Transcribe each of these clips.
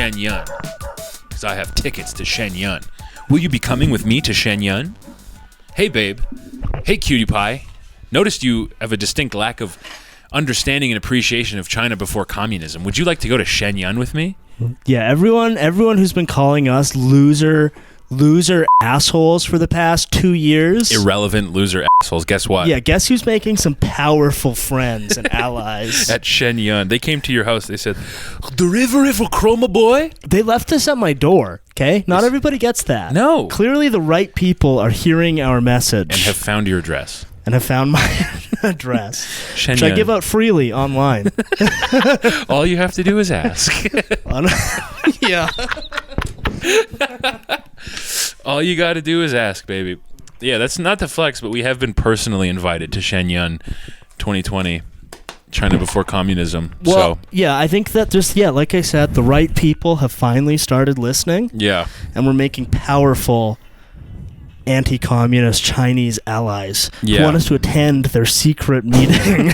Shen Yun, because I have tickets to Shen Yun. Will you be coming with me to Shen Yun? Hey, babe. Hey, cutie pie. Noticed you have a distinct lack of understanding and appreciation of China before communism. Would you like to go to Shen Yun with me? Yeah, everyone who's been calling us loser assholes for the past 2 years. Irrelevant loser assholes. Guess what? Yeah, guess who's making some powerful friends and allies? At Shen Yun. They came to your house. They said, "The river for Chroma Boy?" They left this at my door, okay? Not everybody gets that. No. Clearly the right people are hearing our message. And have found your address. And have found my address. Shen Which Yun. I give out freely online. All you have to do is ask. Yeah. All you got to do is ask, baby. Yeah, that's not the flex, but we have been personally invited to Shen Yun 2020, China before communism. Well, so yeah, I think that like I said, the right people have finally started listening. yeah, And we're making powerful anti-communist Chinese allies who want us to attend their secret meeting.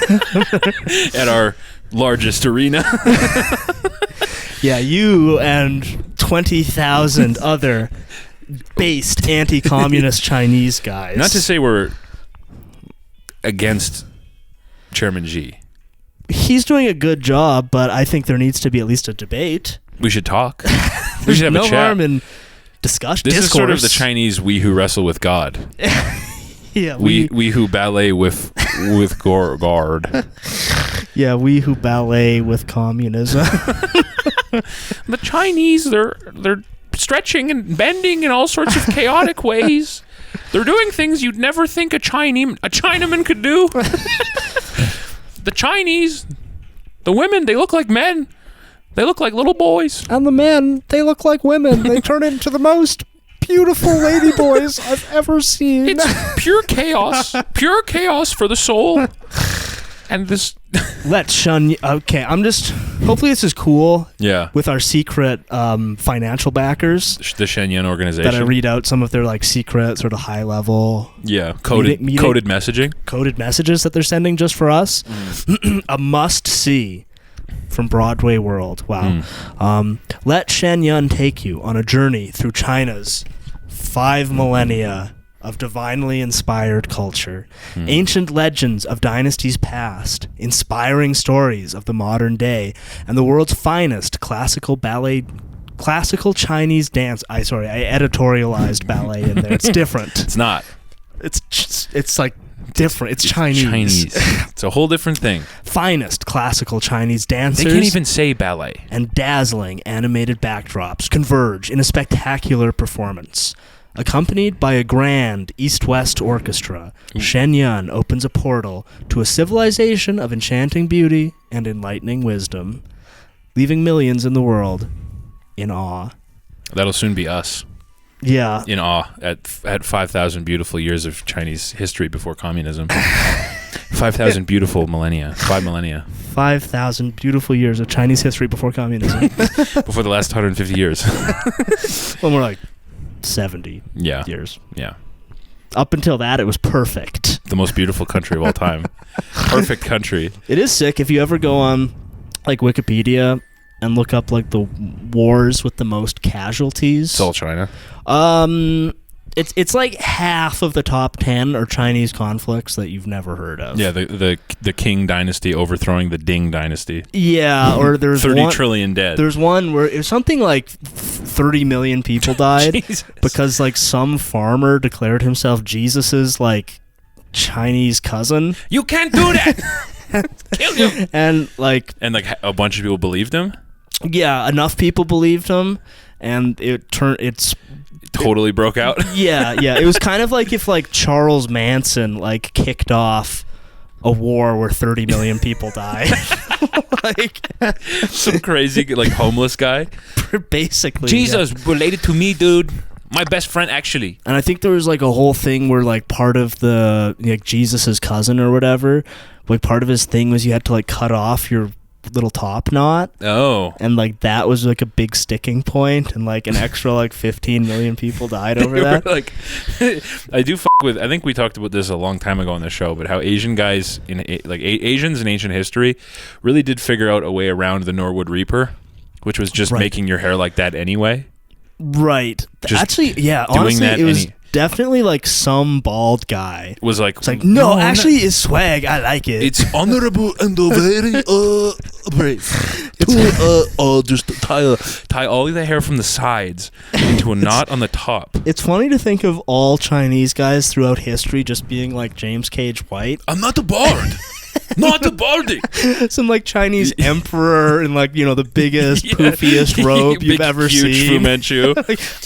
at our largest arena. Yeah, you and 20,000 other based anti-communist Chinese guys. Not to say we're against Chairman Xi. He's doing a good job, but I think there needs to be at least a debate. We should talk. We should have no a chat. harm in discussion. This is sort of the Chinese we who wrestle with God. Yeah, we who ballet with guard. Yeah, we who ballet with communism. The Chinese, they're stretching and bending in all sorts of chaotic ways. They're doing things you'd never think a Chinaman could do. The Chinese, the women, they look like men. They look like little boys. And the men, they look like women. They turn into the most beautiful lady boys I've ever seen. It's pure chaos. Pure chaos for the soul. And this... Let's shun... Okay, hopefully this is cool. Yeah. With our secret financial backers. The Shen Yun organization. That I read out some of their secret sort of high level... Yeah, coded messaging. Coded messages that they're sending just for us. A must-see from Broadway World. Wow. Let Shen Yun take you on a journey through China's 5 millennia of divinely inspired culture, ancient legends of dynasties past, inspiring stories of the modern day, and the world's finest classical Chinese dance. I editorialized ballet in there. It's different. It's not. It's like different. It's Chinese. It's a whole different thing. Finest classical Chinese dancers. They can't even say ballet. And dazzling animated backdrops converge in a spectacular performance. Accompanied by a grand East-West orchestra, Shen Yun opens a portal to a civilization of enchanting beauty and enlightening wisdom, leaving millions in the world in awe. That'll soon be us. Yeah. In awe at 5,000 beautiful years of Chinese history before communism. 5,000 beautiful millennia. 5 millennia. 5,000 beautiful years of Chinese history before communism. Before the last 150 years. Well, more like 70 years. Yeah. Up until that, it was perfect. The most beautiful country of all time. Perfect country. It is sick if you ever go on Wikipedia and look up the wars with the most casualties. It's all China. It's like half of the top 10 are Chinese conflicts that you've never heard of. Yeah, the Qing dynasty overthrowing the Ding dynasty. Yeah, or there's 30 trillion dead. There's one where it was something like 30 million people died because some farmer declared himself Jesus's Chinese cousin. You can't do that. Kill him. And a bunch of people believed him. Yeah, enough people believed him, and it totally broke out. Yeah. It was kind of like if Charles Manson kicked off a war where 30 million people died. Some crazy homeless guy. Basically. Jesus related to me, dude. My best friend, actually. And I think there was a whole thing where part of the Jesus's cousin or whatever, part of his thing was you had to cut off your little top knot. Oh. And that was a big sticking point, and an extra 15 million people died over that. I do with, I think we talked about this a long time ago on the show, but how Asian guys Asians in ancient history really did figure out a way around the Norwood Reaper. which was just Right. making your hair like that anyway. Right. Just Actually, yeah, doing honestly, that it was definitely like some bald guy. Was like, It's like, no, actually, it's swag. I like it. It's honorable and very brave. just tie all the hair from the sides into a knot on the top. It's funny to think of all Chinese guys throughout history just being like James Cage White. I'm not a bard. Not a barding. Some like Chinese emperor in like, the biggest, poofiest robe you've ever huge seen. Fu Manchu.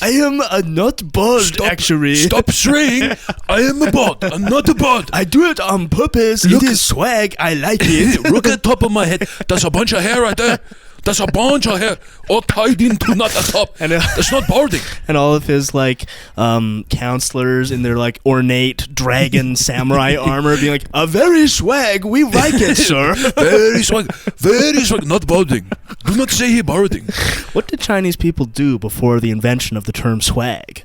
I am not bald, actually. Stop saying I am a bard. I'm not a bard. I do it on purpose. Look- It is swag. I like it. Look at the top of my head. There's a bunch of hair right there. There's a bunch of hair all tied into not the top. And, That's not barding. and all of his like counselors in their like ornate dragon samurai armor being like, a very swag. We like it, sir. Very swag. Very swag. Not barding. Do not say he barding. What did Chinese people do before the invention of the term swag?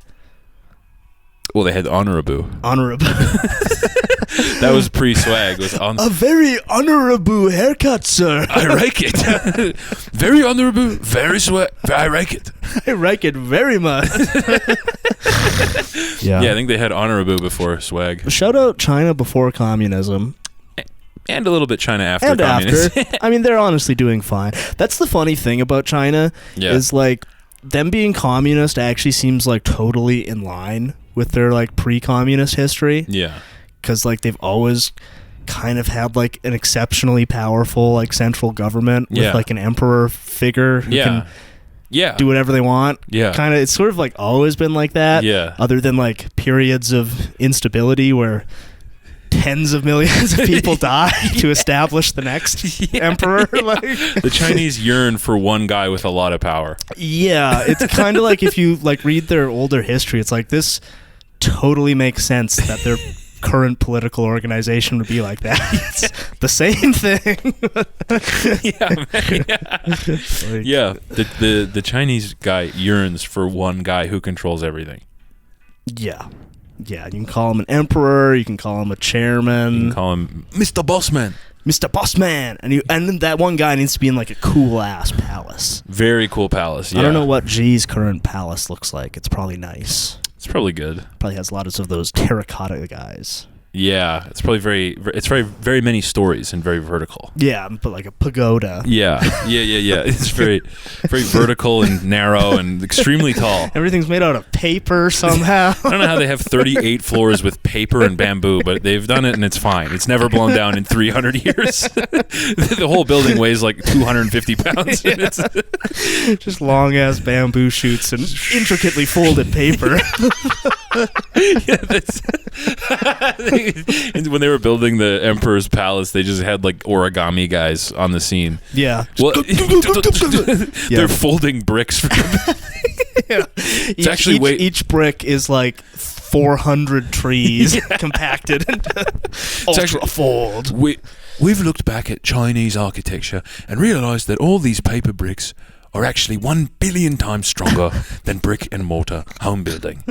Well, they had honorable. Honorable. That was pre-swag. Was on. A very honorable haircut, sir. I like it. Very honorable. Very swag. I like it. I like it very much. Yeah, I think they had honorable before swag, Shout out China before communism. and a little bit China after And communism. after. I mean, they're honestly doing fine. That's the funny thing about China Yeah. is like them being communist actually seems like totally in line with their like pre-communist history. Yeah. Because like they've always kind of had like an exceptionally powerful like central government with Yeah. like an emperor figure who can Yeah. do whatever they want. Yeah. Kind of, it's sort of like always been like that. Yeah. Other than like periods of instability where tens of millions of people die to establish the next emperor. Like, The Chinese yearn for one guy with a lot of power. yeah, it's kind of like if you like read their older history, it's like this totally makes sense that their current political organization would be like that. It's the same thing. Yeah. The Chinese guy yearns for one guy who controls everything. Yeah. Yeah, you can call him an emperor, you can call him a chairman, You can call him Mr. Bossman. Mr. Bossman, and then that one guy needs to be in like a cool ass palace. very cool palace. Yeah. I don't know what G's current palace looks like. It's probably nice. It's probably good. Probably has lots of those terracotta guys. Yeah. It's probably very many stories and very vertical. Yeah, but like a pagoda. Yeah. Yeah. It's very vertical and narrow and extremely tall. Everything's made out of paper somehow. I don't know how they have 38 floors with paper and bamboo, but they've done it and it's fine. It's never blown down in 300 years. The whole building weighs like 250 pounds. Yeah. Just long ass bamboo shoots and intricately folded paper. Yeah, that's when they were building the Emperor's Palace, they just had like origami guys on the scene. Yeah. Well, Yeah. they're folding bricks. It's actually each brick is like 400 trees compacted into ultra fold. We've looked back at Chinese architecture and realized that all these paper bricks are actually 1 billion times stronger than brick and mortar home building.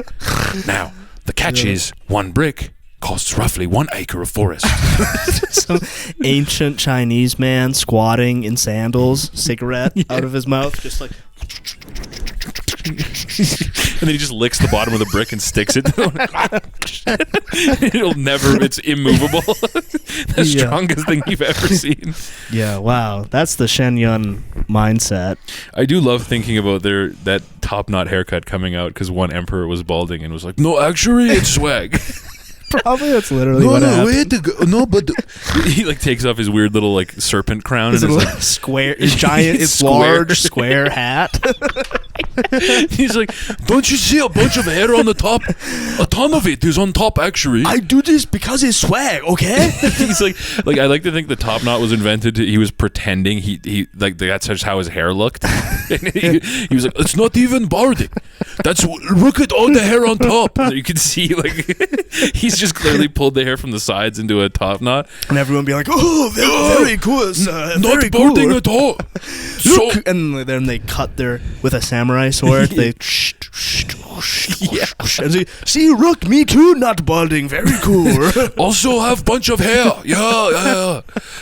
Now, the catch is one brick costs roughly 1 acre of forest. Some ancient Chinese man squatting in sandals, cigarette out of his mouth, just like. And then he just licks the bottom of the brick and sticks it. It's immovable. The strongest thing you've ever seen. Yeah, wow. That's the Shen Yun mindset. I do love thinking about that top knot haircut coming out because one emperor was balding and was like, No, actually, it's swag. Probably that's literally No, what no, happened. wait to go. No, but he like takes off his weird little like serpent crown His and is little like, square, his giant, his Square. large square hat. he's like, don't you see a bunch of hair on the top? A ton of it is on top, actually. I do this because it's swag, okay? he's like I like to think the top knot was invented. He was pretending he like that's just how his hair looked. And he was like, It's not even barding. Look at all the hair on top. you can see like he's just clearly pulled the hair from the sides into a top knot. And everyone be like, oh, very cool, sir. Not Very barding cool. at all. Look, and then they cut with a samurai sword. They Yeah. And see, Rook, me too, not balding. Very cool. Also have bunch of hair. Yeah.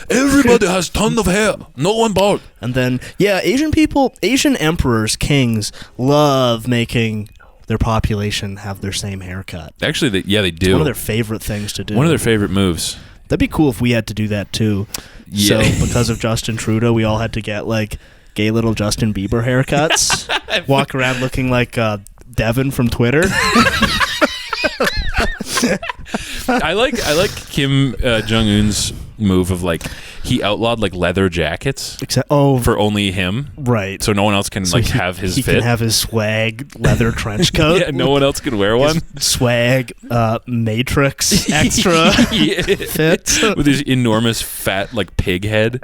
Everybody has ton of hair. No one bald. And then, Asian emperors, kings, love making their population have their same haircut. Actually, they do. It's one of their favorite things to do. One of their favorite moves. That'd be cool if we had to do that too. Yeah. So because of Justin Trudeau, we all had to get like gay little Justin Bieber haircuts. Walk around looking like Devin from Twitter. I like Kim Jong Un's move of like he outlawed like leather jackets for only him, right? So no one else can have his fit. He can have his swag leather trench coat. Yeah, no one else can wear one. His swag Matrix extra fit with his enormous fat like pig head.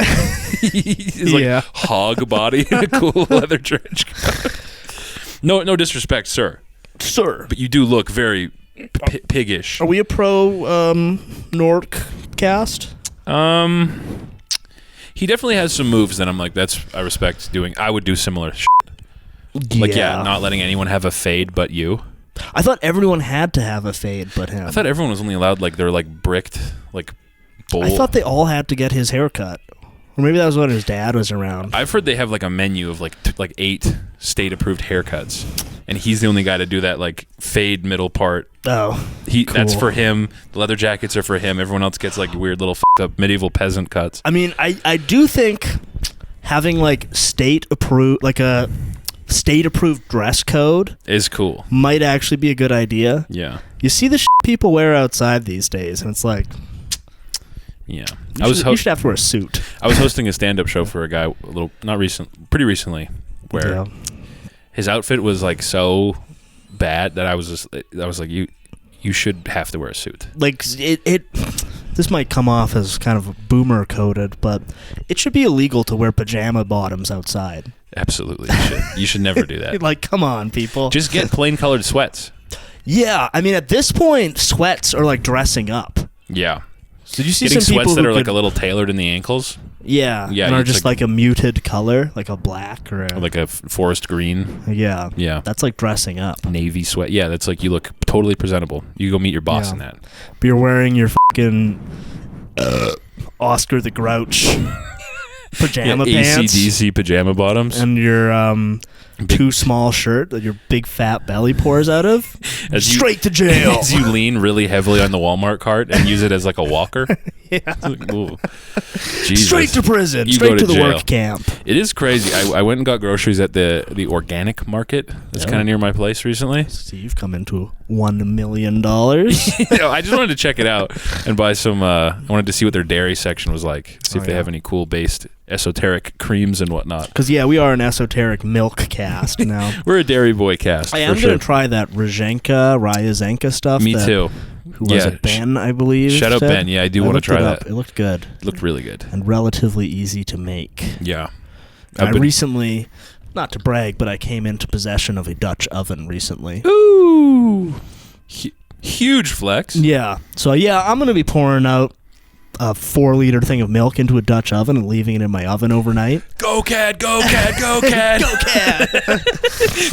He's like hog body in a cool leather trench coat. No disrespect, sir, but you do look very piggish. Are we a pro Nork cast? He definitely has some moves that I'm like, I respect doing. I would do similar shit. Like, not letting anyone have a fade but you. I thought everyone had to have a fade but him. I thought everyone was only allowed, like, they're, like, bricked, like, bowl. I thought they all had to get his haircut. Or maybe that was when his dad was around. I've heard they have, like, a menu of, like, 8 state-approved haircuts. And he's the only guy to do that, like, fade middle part. Oh, cool. That's for him. The leather jackets are for him. Everyone else gets, like, weird little f***ed up medieval peasant cuts. I mean, I do think having, like, state-approved dress code is cool. Might actually be a good idea. Yeah. You see the people wear outside these days, and it's like... Yeah. You should have to wear a suit. I was hosting a stand-up show for a guy pretty recently, where his outfit was like so bad that I was like, you should have to wear a suit. Like this might come off as kind of boomer coded, but it should be illegal to wear pajama bottoms outside. Absolutely, you should never do that. Like, come on, people. Just get plain colored sweats. Yeah, I mean, at this point, sweats are like dressing up. Yeah. Did you see getting some people sweats that are like a little tailored in the ankles? Yeah, and are just like a muted color, like a black or like a forest green. Yeah. That's like dressing up. Navy sweat. Yeah, that's like you look totally presentable. You go meet your boss in that. But you're wearing your fucking Oscar the Grouch pajama pants. AC/DC pajama bottoms. And your too small shirt that your big fat belly pours out of. Straight to jail. As you lean really heavily on the Walmart cart and use it as like a walker. Yeah. Like, Jesus. Straight to prison. Straight to the jail. work camp. It is crazy. I went and got groceries at the organic market that's kind of near my place recently. So you've come into $1 million. I just wanted to check it out and buy some. I wanted to see what their dairy section was like. See if they have any cool based esoteric creams and whatnot. Because we are an esoteric milk cast now. We're a dairy boy cast. I am going to try that Ryazenka stuff. Me too. Who was it? Ben, I believe. Shout out Ben. Yeah, I do want to try that. It looked good. It looked really good. And relatively easy to make. Yeah. I recently, not to brag, but I came into possession of a Dutch oven recently. Ooh. Huge flex. Yeah. So, I'm going to be pouring out a 4-liter thing of milk into a Dutch oven and leaving it in my oven overnight. Go cat, go cat, go cat. Go cat.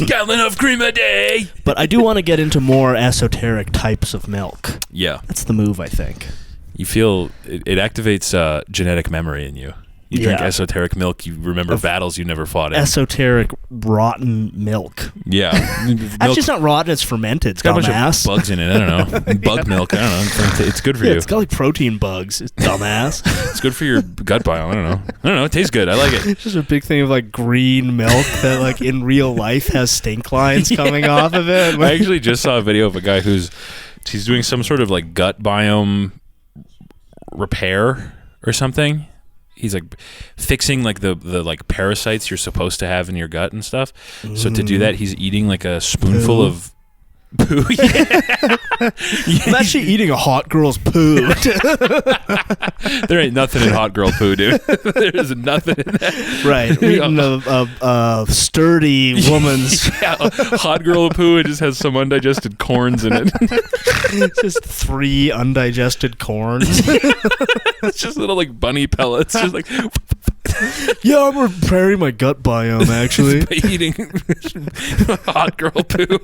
Gallon of cream a day. But I do want to get into more esoteric types of milk. Yeah. That's the move, I think. You feel it activates genetic memory in you. You drink esoteric milk, you remember battles you never fought in. Esoteric rotten milk. Yeah. Actually, it's not rotten, it's fermented. It's got a bunch of bugs in it. I don't know. Bug milk. I don't know. It's good for you. It's got like protein bugs. It's dumbass. It's good for your gut biome. I don't know. It tastes good. I like it. It's just a big thing of like green milk that like in real life has stink lines coming off of it. I actually just saw a video of a guy he's doing some sort of like gut biome repair or something. He's like fixing like the like parasites you're supposed to have in your gut and stuff. So to do that, he's eating like a spoonful of poo. I'm actually eating a hot girl's poo. There ain't nothing in hot girl poo, dude. There's nothing in that. Right. We're eating a sturdy woman's hot girl poo. It just has some undigested corns in it. It's just 3 undigested corns. It's just little like bunny pellets. Just like Yeah, I'm repairing my gut biome, actually. By eating hot girl poo.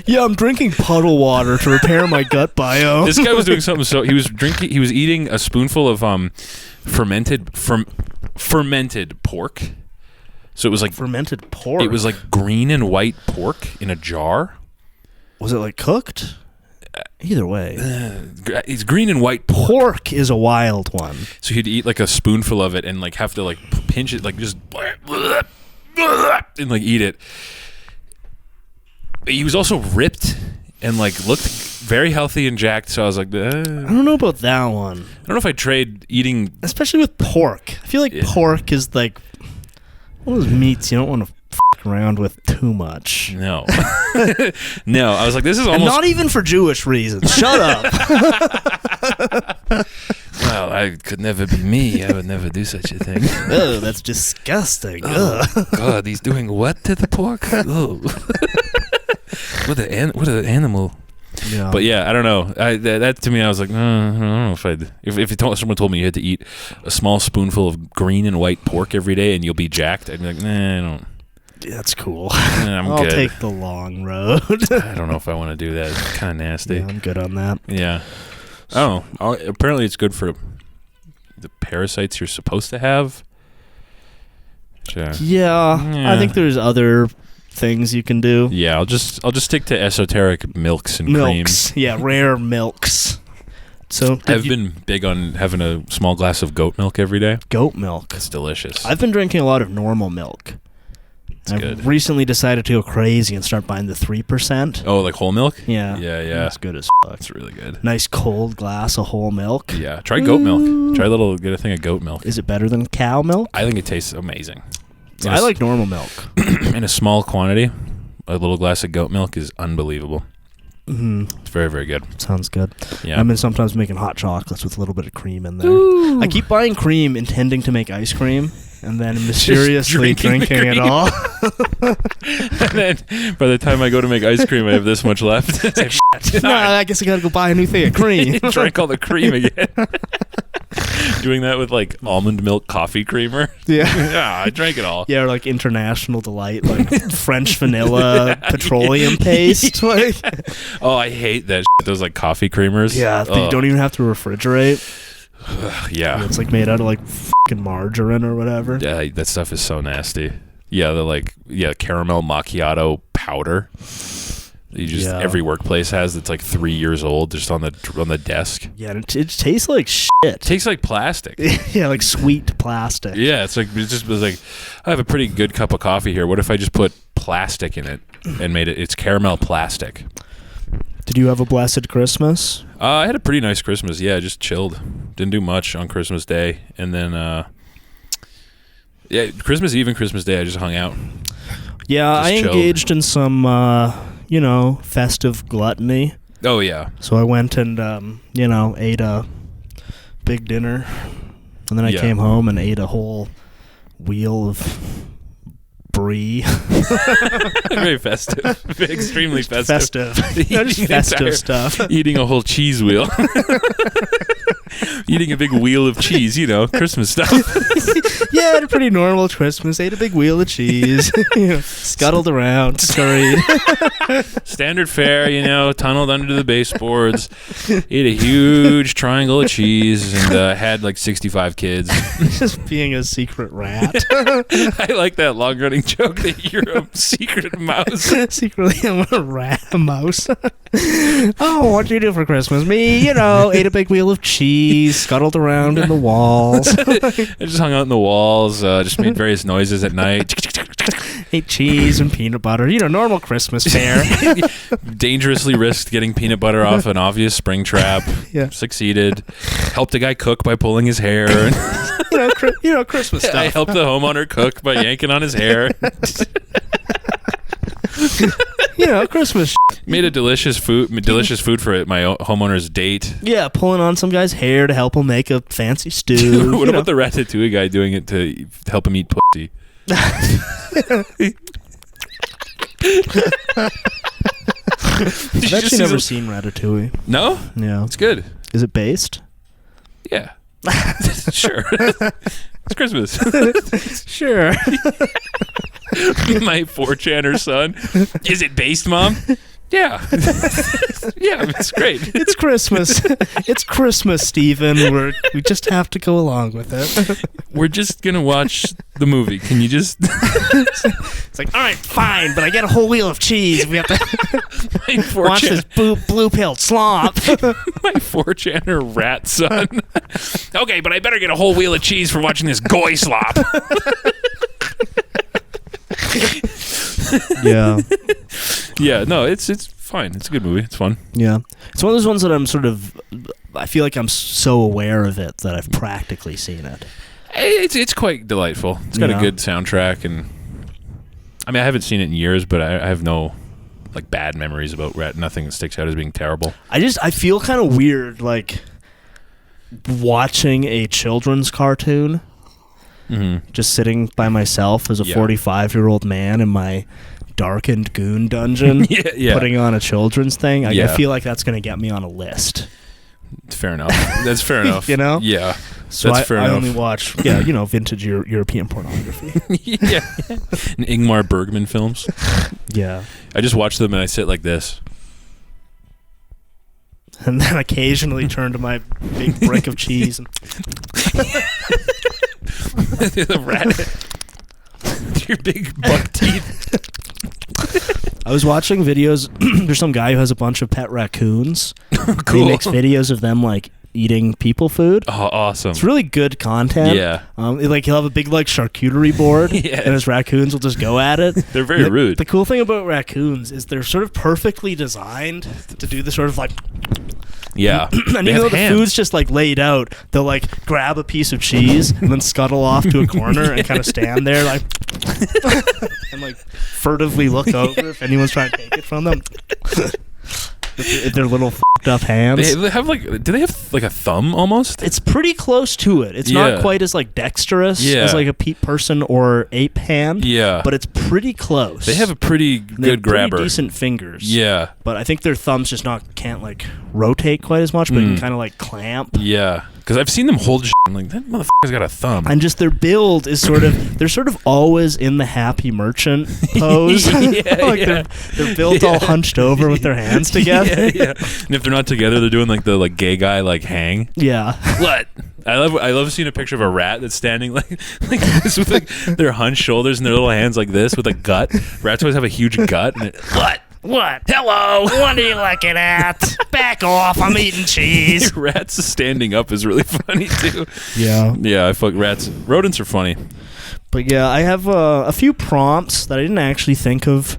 Yeah, I'm drinking puddle water to repair my gut biome. This guy was doing something. So he was eating a spoonful of fermented pork. So it was like fermented pork. It was like green and white pork in a jar. Was it like cooked? Either way, it's green and white pork. Pork is a wild one. So he'd eat like a spoonful of it and like have to like pinch it, like just and like eat it. He was also ripped and like looked very healthy and jacked. So I was like, I don't know about that one. I don't know if I'd trade eating, especially with pork. I feel like pork is like one of those meats you don't want to f around with too much. No. No, I was like, this is almost... And not even for Jewish reasons. Shut up. Well, I could never be me. I would never do such a thing. Oh, that's disgusting. Oh, God, he's doing what to the pork? Oh. What an animal. Yeah. But yeah, I don't know. That to me, I was like, I don't know if I'd... If someone told me you had to eat a small spoonful of green and white pork every day and you'll be jacked, I'd be like, nah, I don't... That's cool. I'll good. Take the long road. I don't know if I want to do that. It's kind of nasty. Yeah, I'm good on that. Yeah. Oh, apparently it's good for the parasites you're supposed to have. Yeah, I think there's other things you can do. Yeah, I'll just stick to esoteric milks and creams. Yeah, rare milks. So I've been big on having a small glass of goat milk every day. Goat milk. It's delicious. I've been drinking a lot of normal milk. I've recently decided to go crazy and start buying the 3%. Oh, like whole milk? Yeah. Yeah. That's good as fuck. It's really good. Nice cold glass of whole milk. Yeah. Try goat milk. Get a thing of goat milk. Is it better than cow milk? I think it tastes amazing. I like normal milk. In a small quantity, a little glass of goat milk is unbelievable. Mm-hmm. It's very, very good. Sounds good. Yeah. I've been sometimes making hot chocolates with a little bit of cream in there. Ooh. I keep buying cream intending to make ice cream and then mysteriously drinking it all. And then by the time I go to make ice cream, I have this much left. No, I guess I gotta go buy a new thing of cream. Drank all the cream again. Doing that with like almond milk coffee creamer. Yeah. Yeah, I drank it all. Yeah, or like International Delight, like French vanilla petroleum paste. Like. Oh, I hate that shit. Those like coffee creamers. Yeah, they don't even have to refrigerate. Yeah. It's like made out of like fucking margarine or whatever. Yeah, that stuff is so nasty. Yeah, the caramel macchiato powder. You just every workplace has that's like 3 years old, just on the desk. Yeah, it tastes like shit. It tastes like plastic. Yeah, like sweet plastic. Yeah, it was like I have a pretty good cup of coffee here. What if I just put plastic in it and made it's caramel plastic? Did you have a blessed Christmas? I had a pretty nice Christmas. Yeah, just chilled. Didn't do much on Christmas Day, and then Christmas Eve and Christmas Day I just hung out. Yeah, I engaged in some festive gluttony. Oh yeah. So I went and ate a big dinner, and then I came home and ate a whole wheel of brie. Very festive. Extremely festive. Just festive stuff. Eating a whole cheese wheel. Eating a big wheel of cheese, Christmas stuff. Yeah, I had a pretty normal Christmas. Ate a big wheel of cheese. Scuttled around, scurried. Standard fare, tunneled under the baseboards. Ate a huge triangle of cheese and had like 65 kids. Just being a secret rat. I like that long-running joke that you're a secret mouse. Secretly, I'm a mouse. Oh, what'd you do for Christmas? Me, ate a big wheel of cheese, scuttled around in the walls. I just hung out in the walls, just made various noises at night. Ate cheese and peanut butter. Normal Christmas fare. Dangerously risked getting peanut butter off an obvious spring trap. Yeah. Succeeded. Helped a guy cook by pulling his hair. Christmas stuff. I helped the homeowner cook by yanking on his hair. Christmas. Made a delicious food for my homeowner's date. Yeah, pulling on some guy's hair to help him make a fancy stew. What about the Ratatouille guy doing it to help him eat pussy? I've actually never seen Ratatouille. No? Yeah. It's good. Is it based? Yeah. Sure. It's Christmas. Sure. My 4chaner son. Is it based, Mom? Yeah. Yeah, it's great. It's Christmas. It's Christmas, Stephen. We just have to go along with it. We're just going to watch the movie. Can you just... It's like, all right, fine, but I get a whole wheel of cheese. We have to watch this blue-pilled slop. My 4chaner rat son. Okay, but I better get a whole wheel of cheese for watching this goy slop. Yeah. Yeah, no, it's fine. It's a good movie. It's fun. Yeah. It's one of those ones that I feel like I'm so aware of it that I've practically seen it. It's quite delightful. It's got a good soundtrack, and I mean, I haven't seen it in years, but I have no like bad memories about Rat. Nothing sticks out as being terrible. I feel kind of weird like watching a children's cartoon. Mm-hmm. Just sitting by myself as a 45-year-old man in my darkened goon dungeon, putting on a children's thing. I feel like that's going to get me on a list. Fair enough. That's fair enough. You know? Yeah. So that's fair I enough. only watch, vintage European pornography. Yeah. And Ingmar Bergman films. Yeah. I just watch them and I sit like this. And then occasionally turn to my big brick of cheese. And the rat. Your big buck teeth. I was watching videos. There's some guy who has a bunch of pet raccoons. Cool. He makes videos of them like eating people food. Oh, awesome. It's really good content. Yeah. He'll have a big like charcuterie board, and his raccoons will just go at it. They're very rude. The cool thing about raccoons is they're sort of perfectly designed to do the sort of like. Yeah. And even though the food's just like laid out, they'll like grab a piece of cheese and then scuttle off to a corner and kind of stand there like and like furtively look over if anyone's trying to take it from them. With their little f***ed up hands. Do they have like a thumb almost? It's pretty close to it. It's not quite as like dexterous as like a peat person or ape hand. Yeah. But it's pretty close. They have a pretty good grabber. Pretty decent fingers. Yeah. But I think their thumbs just can't like rotate quite as much, but it can kind of like clamp. Yeah. Because I've seen them hold shit. I'm like, that motherfucker's got a thumb. And just their build is they're sort of always in the happy merchant pose. They're built all hunched over with their hands together. Yeah. And if they're not together, they're doing like the like gay guy like hang. Yeah. What? I love seeing a picture of a rat that's standing like this with like their hunched shoulders and their little hands like this with a gut. Rats always have a huge gut. And What? Hello. What are you looking at? Back off. I'm eating cheese. Rats standing up is really funny too. Yeah. Yeah, I fuck rats. Rodents are funny. But yeah, I have a few prompts that I didn't actually think of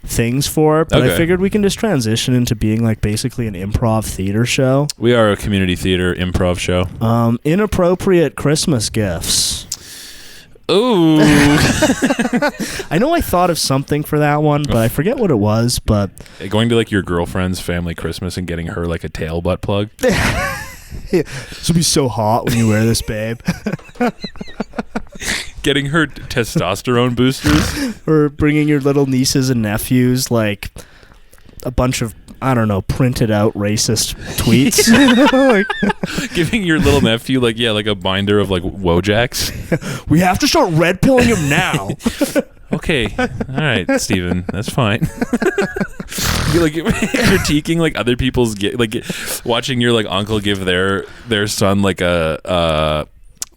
things for, but I figured we can just transition into being like basically an improv theater show. We are a community theater improv show. Inappropriate Christmas gifts. Ooh. I know I thought of something for that one, but I forget what it was. But going to like your girlfriend's family Christmas and getting her like a tail butt plug. This will be so hot when you wear this, babe. Getting her testosterone boosters. Or bringing your little nieces and nephews like a bunch of, I don't know, printed out racist tweets. Giving your little nephew like a binder of like Wojaks. We have to start red pilling him now. Okay, all right, Steven, that's fine. You're like critiquing like other people's watching your like uncle give their son like a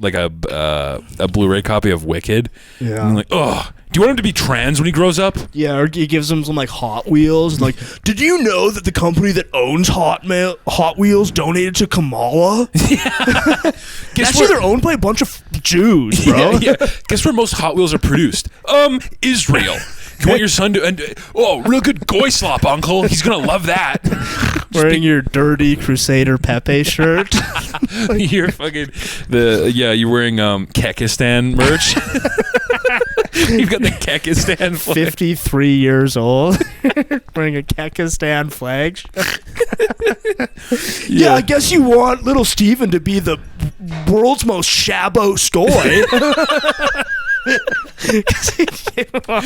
Blu-ray copy of Wicked. Yeah, and I'm like, oh. Do you want him to be trans when he grows up? Yeah, or he gives him some like Hot Wheels. Like, did you know that the company that owns Hot Wheels donated to Kamala? Yeah. Guess they're owned by a bunch of Jews, bro. Yeah. Guess where most Hot Wheels are produced? Israel. You want your son to... real good goy slop, uncle. He's going to love that. Wearing your dirty Crusader Pepe shirt. You're fucking... You're wearing Kekistan merch. You've got the Kekistan flag. 53 years old. Wearing a Kekistan flag. Yeah, I guess you want little Steven to be the world's most shabbo stoy.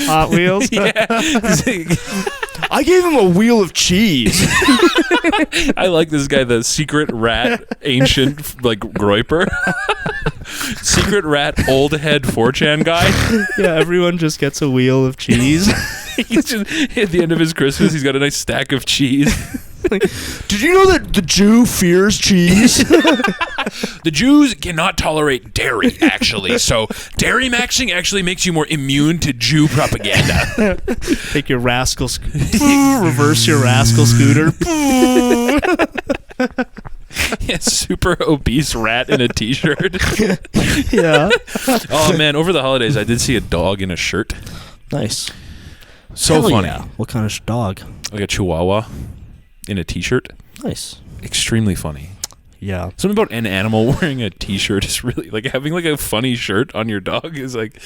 Hot Wheels. Yeah. I gave him a wheel of cheese. I like this guy, the secret rat, ancient like Groiper. Secret rat, old head 4chan guy. Yeah, everyone just gets a wheel of cheese. He's just, at the end of his Christmas, he's got a nice stack of cheese. Did you know that the Jew fears cheese? The Jews cannot tolerate dairy, actually. So dairy maxing actually makes you more immune to Jew propaganda. Take your rascal, reverse your rascal scooter. Yeah, super obese rat in a t-shirt. Yeah. Oh man, over the holidays I did see a dog in a shirt. Nice. So Hell funny. yeah. What kind of dog? Like a chihuahua in a t-shirt. Nice. Extremely funny. Yeah. Something about an animal wearing a t-shirt is really like having like a funny shirt on your dog is like,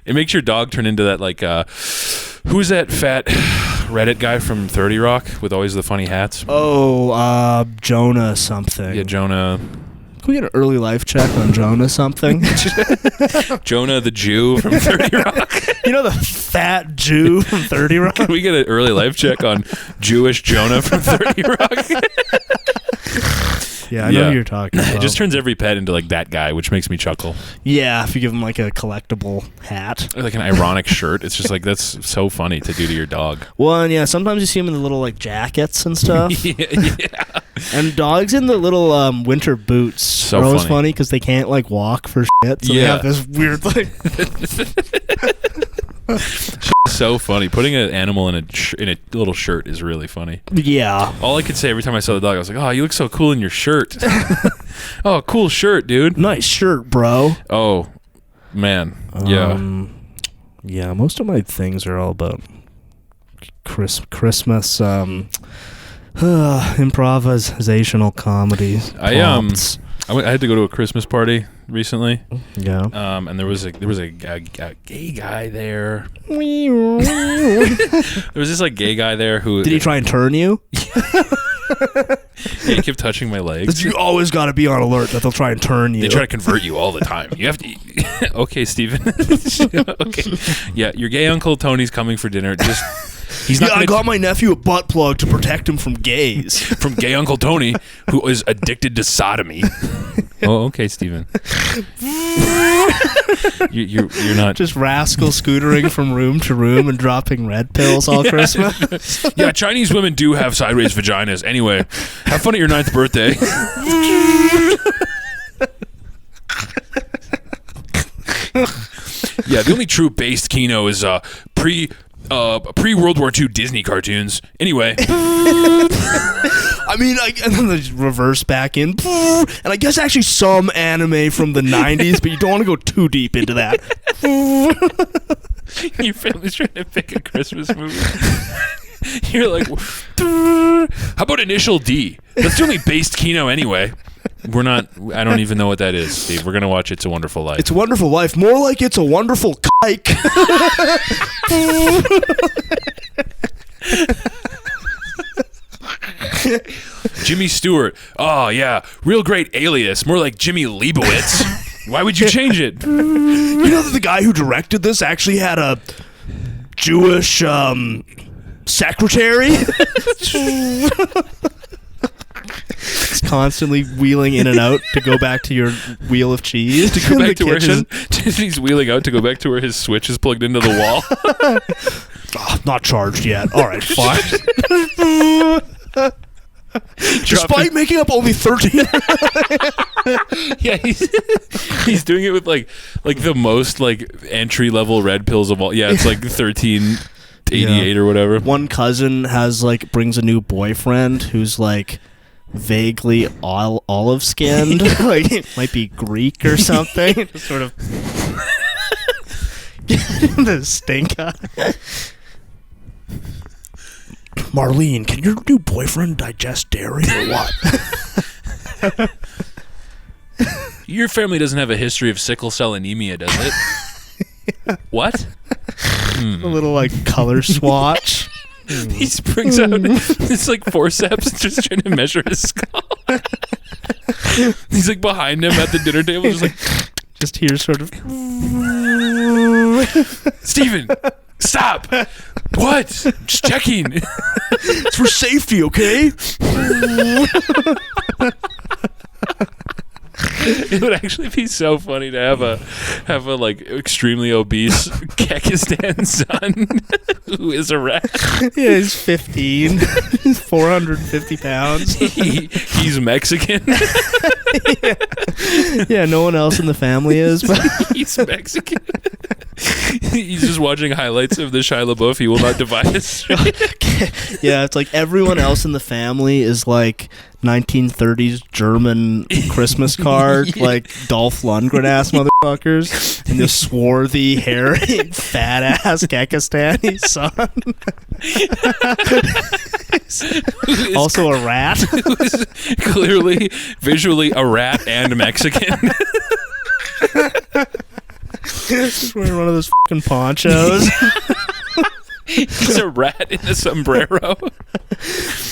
it makes your dog turn into that like who's that fat Reddit guy from 30 Rock with always the funny hats? Oh, Jonah something. Yeah, Jonah. Can we get an early life check on Jonah something? Jonah the Jew from 30 Rock. You know the fat Jew from 30 Rock? Can we get an early life check on Jewish Jonah from 30 Rock? Yeah, I know who you're talking about. It just turns every pet into like that guy, which makes me chuckle. Yeah, if you give him like a collectible hat. Or like an ironic shirt. It's just like, that's so funny to do to your dog. Well, and yeah, sometimes you see them in the little like jackets and stuff. Yeah. And dogs in the little winter boots So are always funny. funny because they can't like walk for shit. So they Yeah. have this weird like... So funny. Putting an animal in a little shirt is really funny. Yeah. All I could say every time I saw the dog, I was like, "Oh, you look so cool in your shirt." Oh, cool shirt, dude. Nice shirt, bro. Oh, man. Yeah. Yeah, most of my things are all about Christmas improvisational comedies. I had to go to a Christmas party recently. Yeah. And there was a gay guy there. There was this like gay guy there who Did he try and turn you? he kept touching my legs. You always got to be on alert that they'll try and turn you. They try to convert you all the time. You have to. Okay, Steven. Okay. Yeah, your gay Uncle Tony's coming for dinner. He's not. I got my nephew a butt plug to protect him from gays. From gay Uncle Tony, who is addicted to sodomy. Oh, okay, Steven. You're not Just rascal scootering from room to room and dropping red pills all Christmas. Yeah, Chinese women do have sideways vaginas. Anyway, have fun at your 9th birthday. Yeah, the only true based Kino is pre-World War II Disney cartoons. Anyway. I mean, and then they reverse back in. And I guess actually some anime from the 90s, but you don't want to go too deep into that. Your family's trying to pick a Christmas movie. You're like, how about Initial D? That's the only based Kino anyway. I don't even know what that is, Steve. We're going to watch It's a Wonderful Life. It's a Wonderful Life. More like It's a Wonderful Kike. Jimmy Stewart. Oh, yeah. Real great alias. More like Jimmy Leibowitz. Why would you change it? You know that the guy who directed this actually had a Jewish secretary? He's constantly wheeling in and out to go back to your wheel of cheese. To go back to where he's wheeling out to go back to where his switch is plugged into the wall. Oh, not charged yet. All right, fine. Despite making up only 13. Yeah, he's doing it with like the most like entry level red pills of all. Yeah, it's like 1388 or whatever. One cousin brings a new boyfriend who's like vaguely olive skinned. Like it might be Greek or something. Just sort of the stink eye. Marlene, can your new boyfriend digest dairy or what? Your family doesn't have a history of sickle cell anemia, does it? What? A little like color swatch. He brings out it's like forceps just trying to measure his skull. He's like behind him at the dinner table, just like just here sort of Steven, stop. What? Just checking. It's for safety, okay? It would actually be so funny to have a like extremely obese Kekistan son who is a rat. Yeah, he's 15. He's 450 pounds. He's Mexican. Yeah, no one else in the family is, but He's Mexican. He's just watching highlights of the Shia LaBeouf. He will not divide us. yeah, it's like everyone else in the family is like 1930s German Christmas card, like Dolph Lundgren ass motherfuckers, and the swarthy, hairy, fat ass Kekistani son. Also a rat. Who's clearly, visually a rat and Mexican. He's wearing one of those fucking ponchos. He's a rat in a sombrero.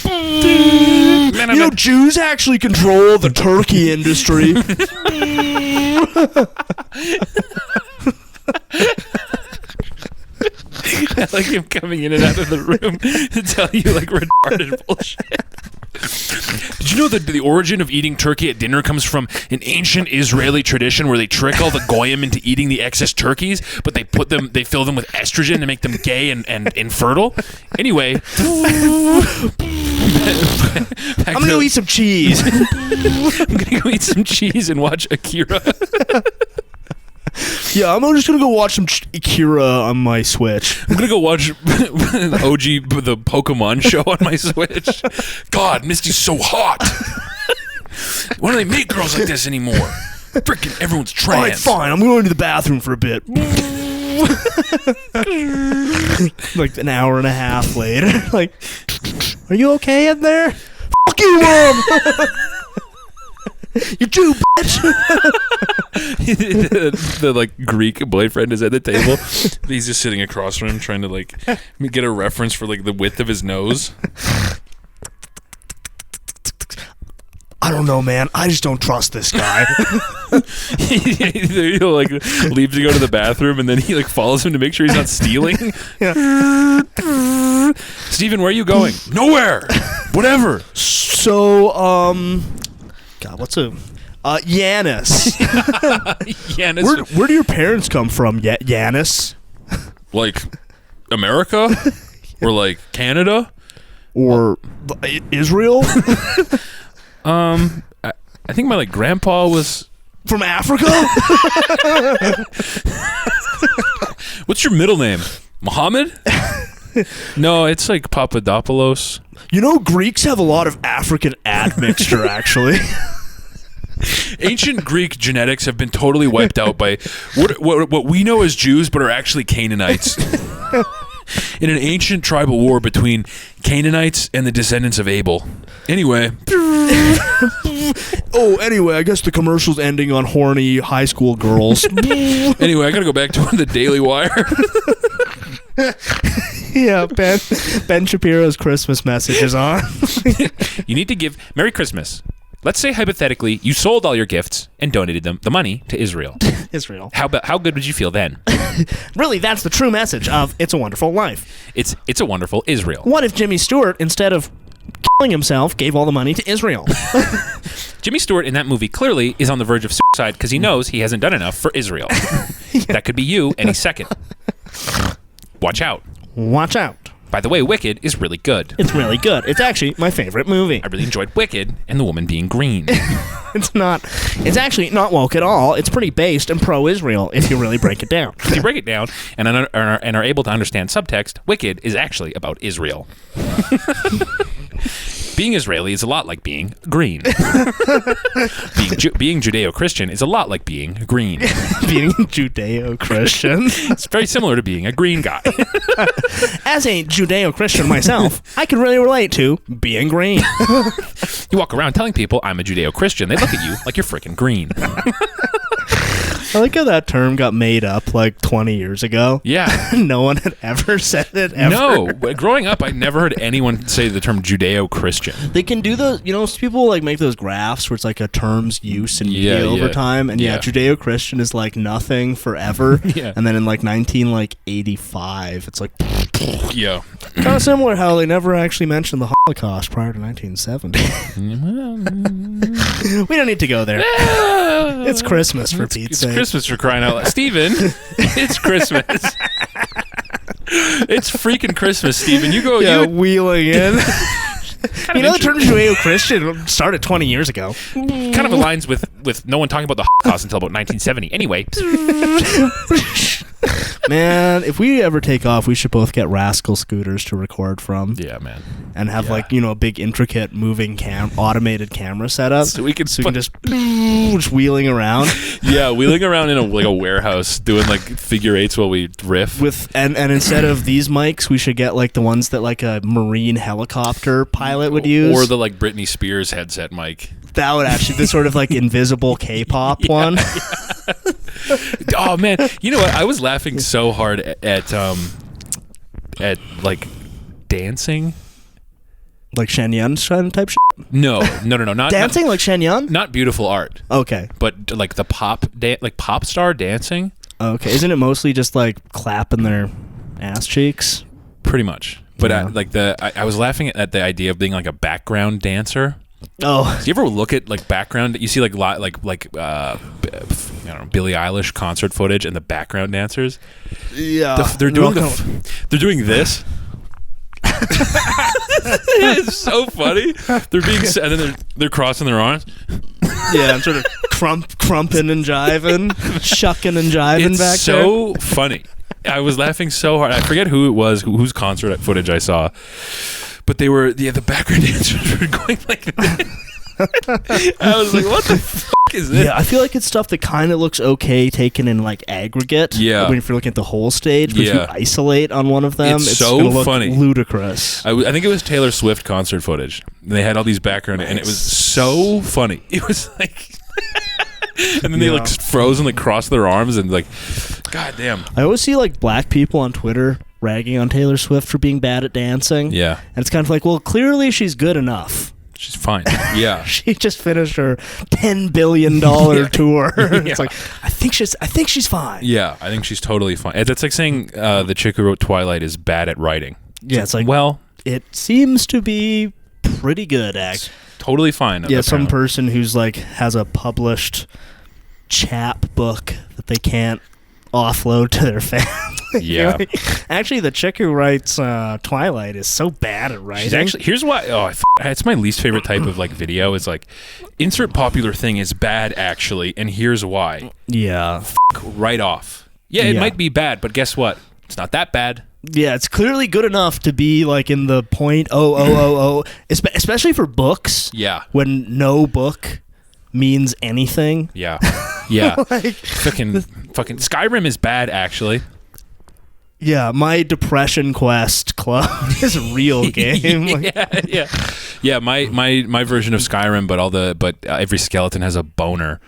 Man, you know, Jews actually control the turkey industry. I like him coming in and out of the room to tell you like retarded bullshit. Did you know that the origin of eating turkey at dinner comes from an ancient Israeli tradition where they trick all the goyim into eating the excess turkeys, but they fill them with estrogen to make them gay and infertile? Anyway, I'm gonna go eat some cheese. I'm gonna go eat some cheese and watch Akira. Yeah, I'm just gonna go watch some Akira on my Switch. I'm gonna go watch the Pokemon show on my Switch. God, Misty's so hot. Why don't they make girls like this anymore? Freaking everyone's trans. All right, fine. I'm going to the bathroom for a bit. Like an hour and a half later. Like, are you okay in there? Fuck you, Mom! You Jew, bitch! the like Greek boyfriend is at the table. He's just sitting across from him trying to like get a reference for like the width of his nose. I don't know, man. I just don't trust this guy. He'll like leave to go to the bathroom and then he like follows him to make sure he's not stealing. Yeah. Steven, where are you going? Nowhere. Whatever. So, God, what's a... Yanis. Yanis. Where do your parents come from, Yanis? Like America? Or like Canada? Or Israel? I think my like grandpa was from Africa? What's your middle name? Muhammad? No, it's like Papadopoulos. You know, Greeks have a lot of African admixture, actually. Ancient Greek genetics have been totally wiped out by what we know as Jews, but are actually Canaanites. In an ancient tribal war between Canaanites and the descendants of Abel. Anyway. Anyway, I guess the commercial's ending on horny high school girls. Anyway, I gotta go back to the Daily Wire. Yeah, Ben Shapiro's Christmas message is on. You need to give Merry Christmas. Let's say hypothetically you sold all your gifts and donated the money to Israel. Israel. How good would you feel then? Really, that's the true message of It's a Wonderful Life. It's a wonderful Israel. What if Jimmy Stewart, instead of killing himself, gave all the money to Israel? Jimmy Stewart in that movie clearly is on the verge of suicide because he knows he hasn't done enough for Israel. That could be you any second. Watch out. Watch out. By the way, Wicked is really good. It's really good. It's actually my favorite movie. I really enjoyed Wicked and the woman being green. It's actually not woke at all. It's pretty based and pro-Israel if you really break it down. If you break it down and are able to understand subtext, Wicked is actually about Israel. Being Israeli is a lot like being green. Being Judeo-Christian is a lot like being green. Being Judeo-Christian. It's very similar to being a green guy. As a Judeo-Christian myself, I can really relate to being green. You walk around telling people I'm a Judeo-Christian. They look at you like you're freaking green. I like how that term got made up like 20 years ago. Yeah. No one had ever said it ever. No, but growing up, I never heard anyone say the term Judeo-Christian. They can do those, people like make those graphs where it's like a term's use in media over time. And Judeo-Christian is like nothing forever. Yeah. And then in like 1985, it's like... Yeah. Kind of similar how they never actually mentioned the Holocaust prior to 1970. We don't need to go there. It's Christmas, for Pete's sake. It's Christmas, for crying out loud. Steven, it's Christmas. It's freaking Christmas, Steven. You go... Yeah, you wheeling in. The term Judeo-Christian started 20 years ago. Kind of aligns with no one talking about the Holocaust until about 1970. Anyway. Man, if we ever take off, we should both get Rascal scooters to record from. Yeah, man. And have a big intricate moving automated camera setup. So we can just wheeling around. Yeah, wheeling around in a warehouse doing like figure eights while we riff. And instead of these mics, we should get like the ones that like a marine helicopter pilot would use. Or the like Britney Spears headset mic. That would actually be sort of like invisible K-pop one. Yeah. Oh man, you know what? I was laughing so hard at like dancing, like Shen Yun type shit. No, not dancing like Shen Yun. Not beautiful art. Okay, but like the pop star dancing. Okay, isn't it mostly just like clapping their ass cheeks? Pretty much. But I was laughing at the idea of being like a background dancer. Oh, do you ever look at like background? You see like I don't know, Billie Eilish concert footage and the background dancers. Yeah, they're doing this. It's so funny. They're being and then they're crossing their arms. Yeah, I'm sort of crumping and jiving, shucking and jiving it's back there. there. So funny. I was laughing so hard. I forget who it was, whose concert footage I saw. But they were, the background dancers were going like this. I was like, what the fuck is this? Yeah, I feel like it's stuff that kind of looks okay taken in like aggregate. Yeah. When if you're looking at the whole stage, but if you isolate on one of them, it's so gonna look funny. Ludicrous. I think it was Taylor Swift concert footage. They had all these background, and it was so funny. It was like... And then they like froze and like crossed their arms and like, god damn. I always see like black people on Twitter ragging on Taylor Swift for being bad at dancing. Yeah. And it's kind of like, well, clearly she's good enough. She's fine. Yeah. She just finished her $10 billion tour. It's like, I think she's fine. Yeah, I think she's totally fine. That's like saying the chick who wrote Twilight is bad at writing. Yeah, it's like, well, it seems to be pretty good, actually. Totally fine. Yeah, some person who's like has a published chap book that they can't offload to their family. Yeah. Actually, the chick who writes Twilight is so bad at writing. She's actually, here's why. It's my least favorite type of like video. Is like, insert popular thing is bad actually, and here's why. Yeah. Right off. Yeah, it might be bad, but guess what? It's not that bad. Yeah, it's clearly good enough to be like in the .0000, especially for books. Yeah. When no book means anything. Yeah. Yeah. Like, fucking Skyrim is bad actually. Yeah, my Depression Quest club is a real game. Yeah. My version of Skyrim, but every skeleton has a boner,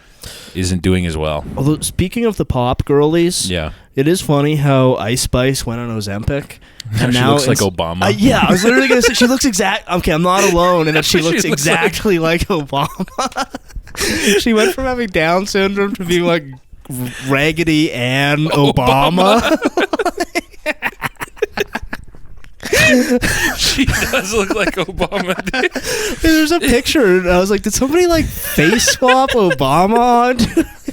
isn't doing as well. Although speaking of the pop girlies, it is funny how Ice Spice went on Ozempic, and she looks like Obama. Yeah, I was literally gonna say she looks okay. I'm not alone, and that she looks exactly like Obama. She went from having Down syndrome to being like Raggedy Ann Obama. She does look like Obama, dude. There's a picture, and I was like, did somebody like face swap Obama?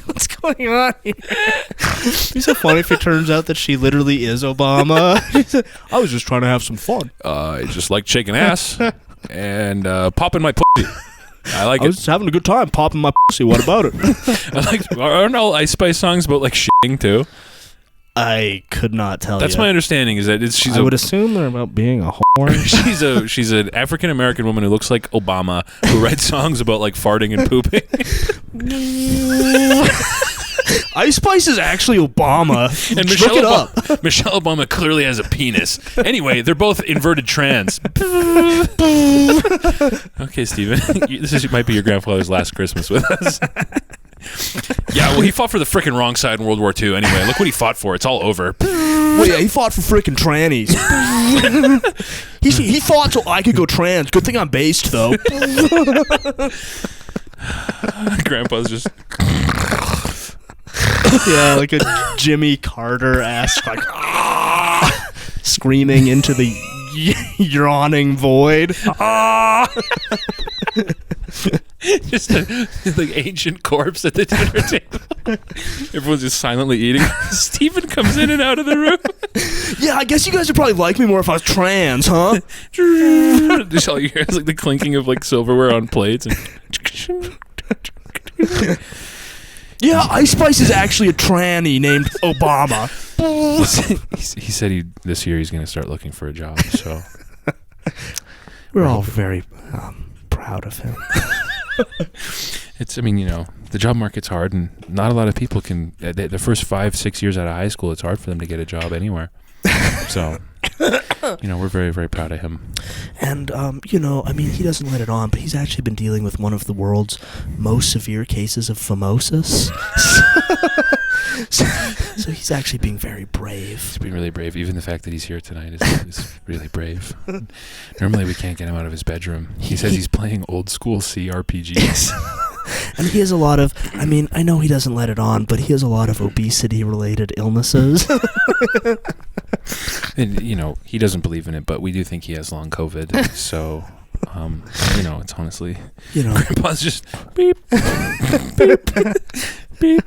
What's going on here? It's so funny if it turns out that she literally is Obama. I was just trying to have some fun. I just like shaking ass and popping my pussy. I was having a good time popping my pussy. What about it? Aren't all Ice Spice songs about like shitting too? I could not tell you. That's my understanding. Is that I would assume they're about being a whore. she's an African American woman who looks like Obama, who writes songs about like farting and pooping. Ice Spice is actually Obama. And Michelle Obama clearly has a penis. Anyway, they're both inverted trans. Okay, Steven. This might be your grandfather's last Christmas with us. Yeah, well, he fought for the frickin' wrong side in World War II anyway. Look what he fought for. It's all over. Well, yeah, he fought for freaking trannies. he fought so I could go trans. Good thing I'm based, though. Grandpa's just... Yeah, like a Jimmy Carter-esque, like, screaming into the yawning void. Just a like ancient corpse at the dinner table. Everyone's just silently eating. Steven comes in and out of the room. Yeah, I guess you guys would probably like me more if I was trans, huh? Just all you hear is like the clinking of like silverware on plates. And Yeah, Ice Spice is actually a tranny named Obama. he said this year he's going to start looking for a job. So we're all very proud of him. I mean, the job market's hard, and not a lot of people can. The first 5-6 years out of high school, it's hard for them to get a job anywhere. So, we're very, very proud of him. And, I mean, he doesn't let it on, but he's actually been dealing with one of the world's most severe cases of phimosis. So he's actually being very brave. He's being really brave. Even the fact that he's here tonight is really brave. Normally we can't get him out of his bedroom. He says he's playing old school CRPGs. And he has a lot of, I mean, I know he doesn't let it on, but he has a lot of obesity-related illnesses. And, he doesn't believe in it, but we do think he has long COVID. So, it's honestly... Grandpa's just beep, beep, beep.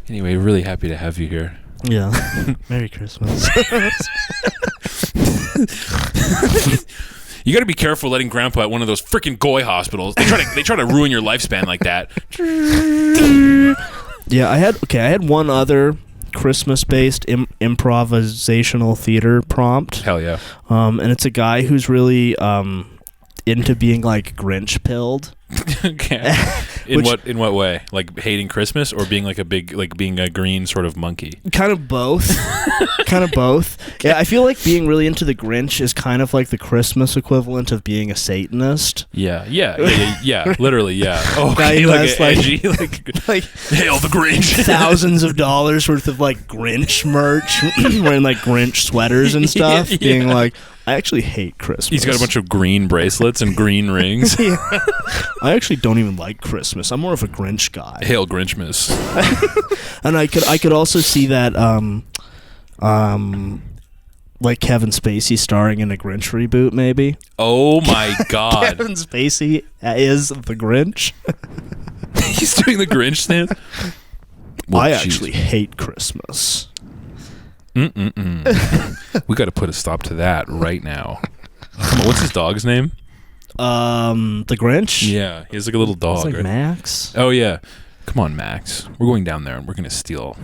Anyway, really happy to have you here. Yeah. Merry Christmas. You got to be careful letting Grandpa at one of those freaking goy hospitals. They try to ruin your lifespan like that. Yeah, I had one other Christmas-based improvisational theater prompt. Hell yeah. And it's a guy who's really into being like Grinch pilled. Okay. In what way? Like hating Christmas, or being like being a green sort of monkey? Kind of both. Kind of both. Yeah, I feel like being really into the Grinch is kind of like the Christmas equivalent of being a Satanist. Yeah. Literally, yeah. Oh, guy who has edgy, hail the Grinch. Thousands of dollars worth of like Grinch merch, wearing like Grinch sweaters and stuff, being like, I actually hate Christmas. He's got a bunch of green bracelets and green rings. Yeah. I actually don't even like Christmas. I'm more of a Grinch guy. Hail Grinchmas. And I could also see that like Kevin Spacey starring in a Grinch reboot, maybe. Oh my God. Kevin Spacey is the Grinch. He's doing the Grinch stance. Well, I actually hate Christmas. We got to put a stop to that right now. Come on, what's his dog's name? The Grinch? Yeah, he has like a little dog. It's like right? Max? Oh, yeah. Come on, Max. We're going down there and we're going to steal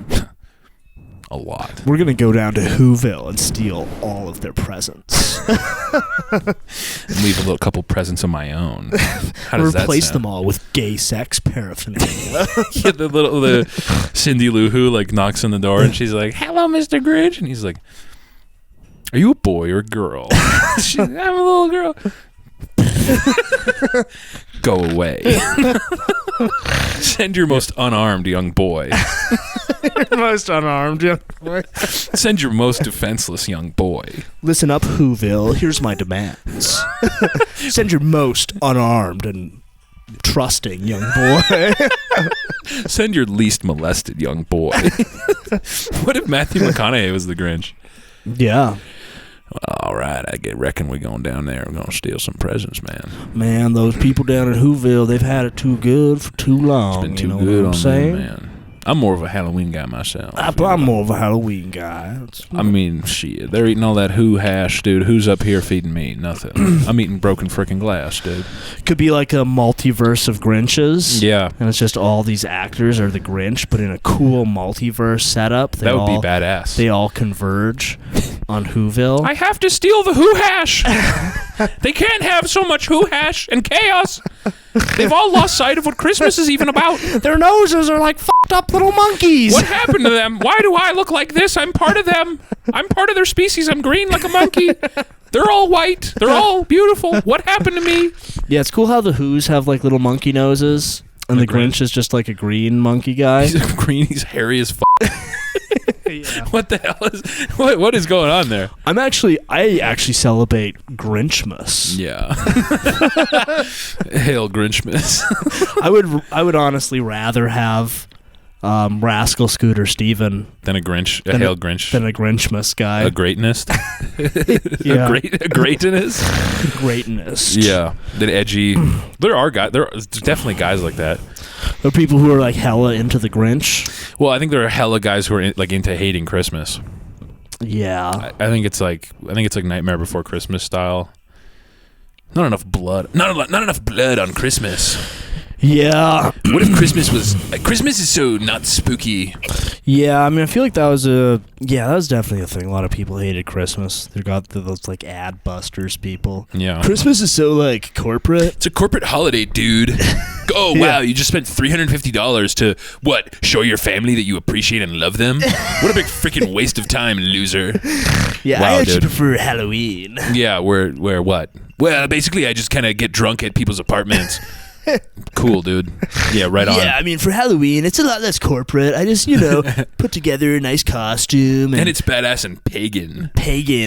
a lot. We're going to go down to Whoville and steal all of their presents. And leave a little couple presents of my own. How does Replace that sound? them all with gay sex paraphernalia. Yeah, the Cindy Lou Who like knocks on the door and she's like, "Hello, Mr. Grinch," and he's like, "Are you a boy or a girl?" I'm a little girl. Go away. Send your most unarmed young boy. Your most unarmed young boy. Send your most defenseless young boy. Listen up, Whoville. Here's my demands. Send your most unarmed and trusting young boy. Send your least molested young boy. What if Matthew McConaughey was the Grinch? Yeah. All right, reckon we're going down there. We're going to steal some presents, man. Man, those people down in Whoville, they've had it too good for too long. It's been too you know good what I'm on saying? them, man. I'm more of a Halloween guy myself. I'm more of a Halloween guy. I mean, shit. They're eating all that Who hash, dude. Who's up here feeding me? Nothing. I'm eating broken freaking glass, dude. Could be like a multiverse of Grinches. Yeah. And it's just all these actors are the Grinch, but in a cool multiverse setup. That would be badass. They all converge on Whoville. I have to steal the Who hash. They can't have so much Who hash and chaos. They've all lost sight of what Christmas is even about. Their noses are like fucked up little monkeys. What happened to them? Why do I look like this? I'm part of them. I'm part of their species. I'm green like a monkey. They're all white. They're all beautiful. What happened to me? Yeah, it's cool how the Who's have like little monkey noses. And the Grinch is just like a green monkey guy. He's green. He's hairy as Yeah. What the hell is what is going on there? I actually celebrate Grinchmas. Yeah. Hail Grinchmas. I would honestly rather have Rascal Scooter Steven Than a Grinch. A Hail Grinch. than a Grinchmas guy. A greatness. Yeah. A greatness. Greatness. Yeah. That edgy. There are definitely guys like that. There are people who are like hella into the Grinch. Well, I think there are hella guys who are into hating Christmas. Yeah. I think it's like Nightmare Before Christmas style. Not enough blood. Not enough blood on Christmas. Yeah. What if Christmas is so not spooky? Yeah, I mean, I feel like that was definitely a thing. A lot of people hated Christmas. They got those like ad busters people. Yeah. Christmas is so like corporate. It's a corporate holiday, dude. Oh, wow, you just spent $350 to, what, show your family that you appreciate and love them? What a big freaking waste of time, loser. Yeah, Wow, I actually dude. prefer Halloween. Yeah, where what? Well, basically, I just kind of get drunk at people's apartments. Cool, dude. Yeah, right on. Yeah, I mean, for Halloween, it's a lot less corporate. I just, put together a nice costume. And it's badass and pagan.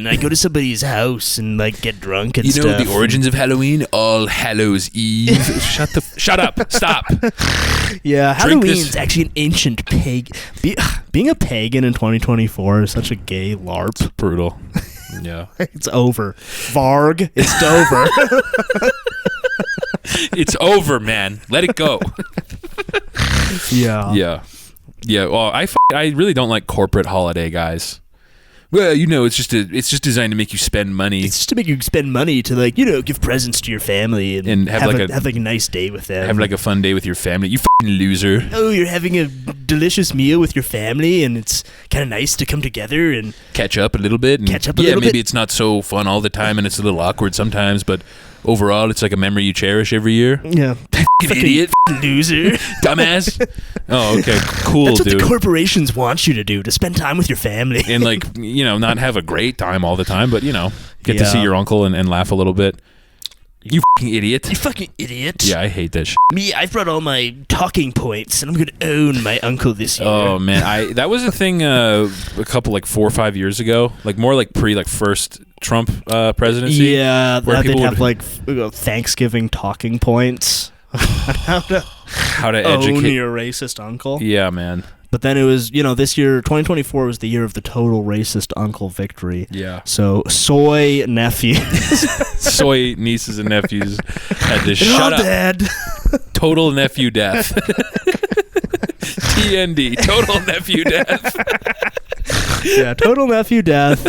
I go to somebody's house and, like, get drunk and stuff. You know the origins of Halloween? All Hallows Eve. Shut up. Stop. Yeah, Drink Halloween's this. actually an ancient pagan. Being a pagan in 2024 is such a gay LARP. Brutal. Yeah. It's over. Varg, it's over. It's over, man. Let it go. Yeah. Yeah. Well, I really don't like corporate holiday guys. Well, it's just designed to make you spend money. It's just to make you spend money to, like, give presents to your family and have a nice day with them. Have like a fun day with your family. You fucking loser. Oh, you're having a delicious meal with your family, and it's kind of nice to come together and Catch up a little bit. Yeah, maybe it's not so fun all the time, and it's a little awkward sometimes, but overall, it's like a memory you cherish every year. yeah, Fucking idiot, loser, dumbass. Oh, okay, cool, That's what dude. the corporations want you to do, to spend time with your family. And like, not have a great time all the time, but get to Yeah. see your uncle and laugh a little bit. You fucking idiot. You fucking idiot. Yeah, I hate that shit. Me, I've brought all my talking points, and I'm going to own my uncle this year. Oh man, that was a thing a couple 4 or 5 years ago, more first Trump presidency. Yeah, where they'd people have would- Thanksgiving talking points. how to Own educate your racist uncle. Yeah, man. But then it was, this year, 2024 was the year of the total racist uncle victory. Yeah. So, soy nephews. Soy nieces and nephews had to They're shut all up. dead. Total nephew death. TND. Total nephew death. Yeah, total nephew death.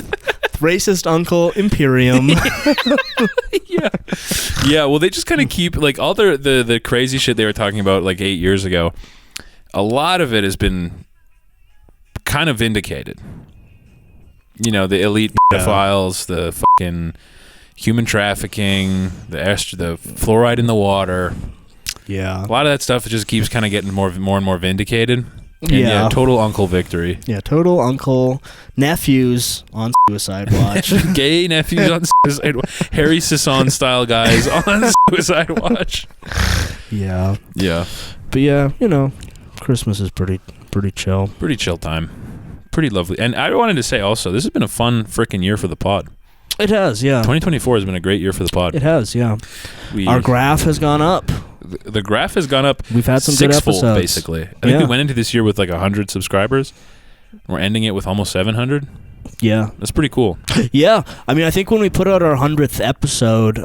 Racist uncle Imperium. Yeah, well, they just kind of keep all the crazy shit they were talking about 8 years ago. A lot of it has been kind of vindicated. The elite pedophiles, the fucking human trafficking, the fluoride in the water. Yeah. A lot of that stuff just keeps kind of getting more and more vindicated. And Yeah. total uncle victory. Yeah, total uncle nephews on suicide watch. Gay nephews on suicide watch. Harry Sisson style guys on suicide watch. Yeah. Yeah. But yeah, Christmas is pretty chill. Pretty chill time. Pretty lovely. And I wanted to say also, this has been a fun freaking year for the pod. It has, yeah. 2024 has been a great year for the pod. It has, yeah. Our graph has gone up. The graph has gone up. We've had some good sixfold, episodes. basically. I think we went into this year with 100 subscribers. We're ending it with almost 700. Yeah. That's pretty cool. Yeah. I mean, I think when we put out our 100th episode,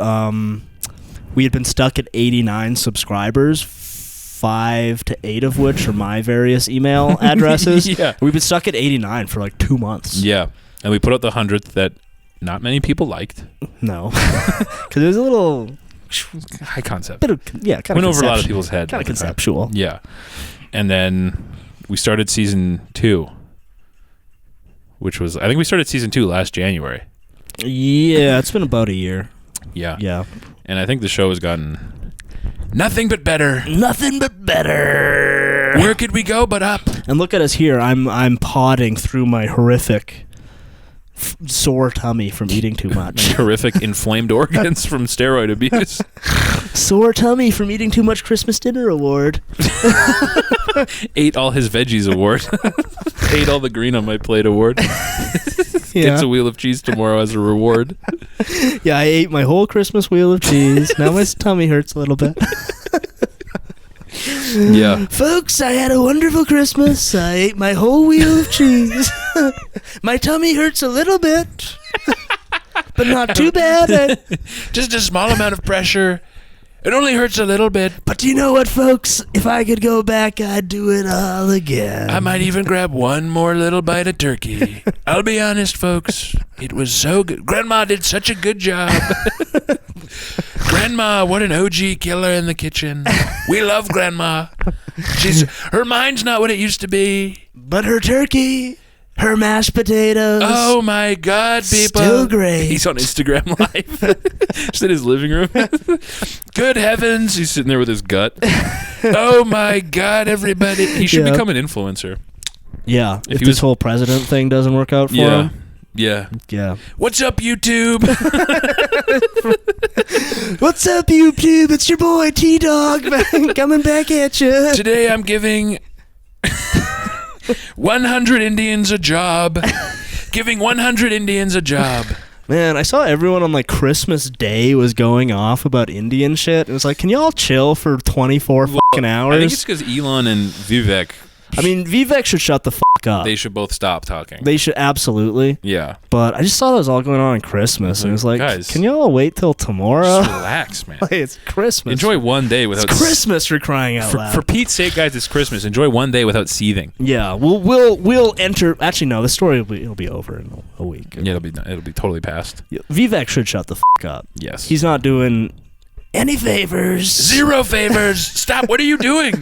we had been stuck at 89 subscribers, 5 to 8 of which are my various email addresses. Yeah. We've been stuck at 89 for 2 months. Yeah. And we put out the 100th that not many people liked. No. Because it was a little... High concept. Bit of, kind of went over a lot of people's head. Kind of conceptual. Yeah. And then we started season 2, which was, I think we started season 2 last January. Yeah, it's been about a year. Yeah. Yeah. And I think the show has gotten nothing but better. Nothing but better. Where could we go but up? And look at us here. I'm podding through my horrific sore tummy from eating too much. Horrific inflamed organs from steroid abuse. Sore tummy from eating too much Christmas dinner award. Ate all his veggies award. Ate all the green on my plate award. Gets a wheel of cheese tomorrow as a reward. Yeah, I ate my whole Christmas wheel of cheese. Now my tummy hurts a little bit. Yeah. Folks, I had a wonderful Christmas. I ate my whole wheel of cheese. My tummy hurts a little bit, but not too bad. Just a small amount of pressure. It only hurts a little bit. But do you know what, folks? If I could go back, I'd do it all again. I might even grab one more little bite of turkey. I'll be honest, folks. It was so good. Grandma did such a good job. Grandma, what an OG killer in the kitchen. We love Grandma. Her mind's not what it used to be. But her turkey, her mashed potatoes. Oh my God, people. Still great. He's on Instagram Live. Just in his living room. Good heavens. He's sitting there with his gut. Oh my God, everybody. He should become an influencer. Yeah, if he this whole president thing doesn't work out for him. Yeah. Yeah. What's up, YouTube? What's up, YouTube? It's your boy T-Dog coming back at you. Today I'm giving 100 Indians a job. Giving 100 Indians a job. Man, I saw everyone on like Christmas Day was going off about Indian shit. It was like, can y'all chill for 24 fucking hours? I think it's because Elon and Vivec. I mean, Vivec should shut the fuck up. They should both stop talking. They should, absolutely. Yeah. But I just saw that was all going on Christmas. And it was like, guys, can y'all wait till tomorrow? Just relax, man. Like, it's Christmas. Enjoy one day without... It's Christmas, you're crying out loud. For Pete's sake, guys, it's Christmas. Enjoy one day without seething. Yeah, we'll enter... Actually, no, the story it'll be over in a week. Yeah, it'll be totally past. Yeah, Vivec should shut the fuck up. Yes. He's not doing any favors. 0 favors. Stop. What are you doing?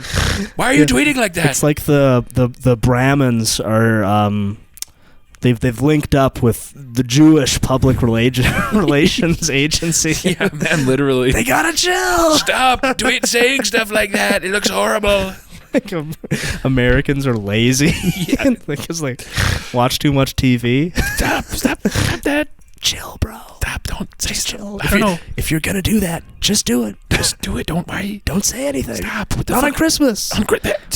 Why are you tweeting like that? It's like the Brahmins are they've linked up with the Jewish public relations agency. Yeah, man, literally. They gotta chill. Stop saying stuff like that. It looks horrible. Like, Americans are lazy. Yeah. Because like watch too much TV. Stop that. Chill, bro. Stop. Don't say Just stuff. chill. I don't know. If you're gonna do that, just do it. Just do it. Don't worry. Don't say anything. Stop. What the Not fuck? on Christmas. Stop.